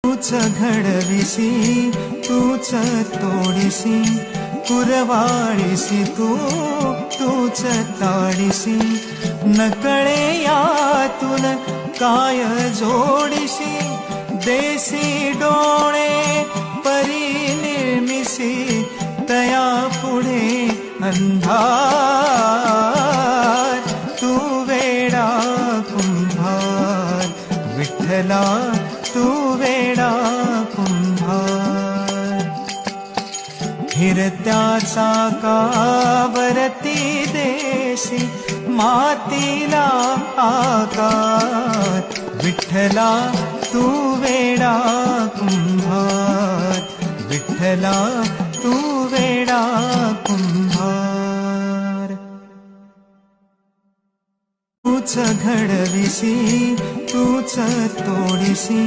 तूच घडविसी तूच तोडिसी कुरवाळीसी तूच ताडिसी नकळे यातून काय जोडिसी देसी डोळे परी निर्मिसी तया पुढे अंधार तू वेडा कुंभार विठ्ठला तू वेडा कुंभार फिरत्याचा कावरती देशी मातीला आकार विठ्ठला तू वेडा कुंभार विठ्ठला तू वेडा कुंभार तूच घडविसी तूच तोडिसी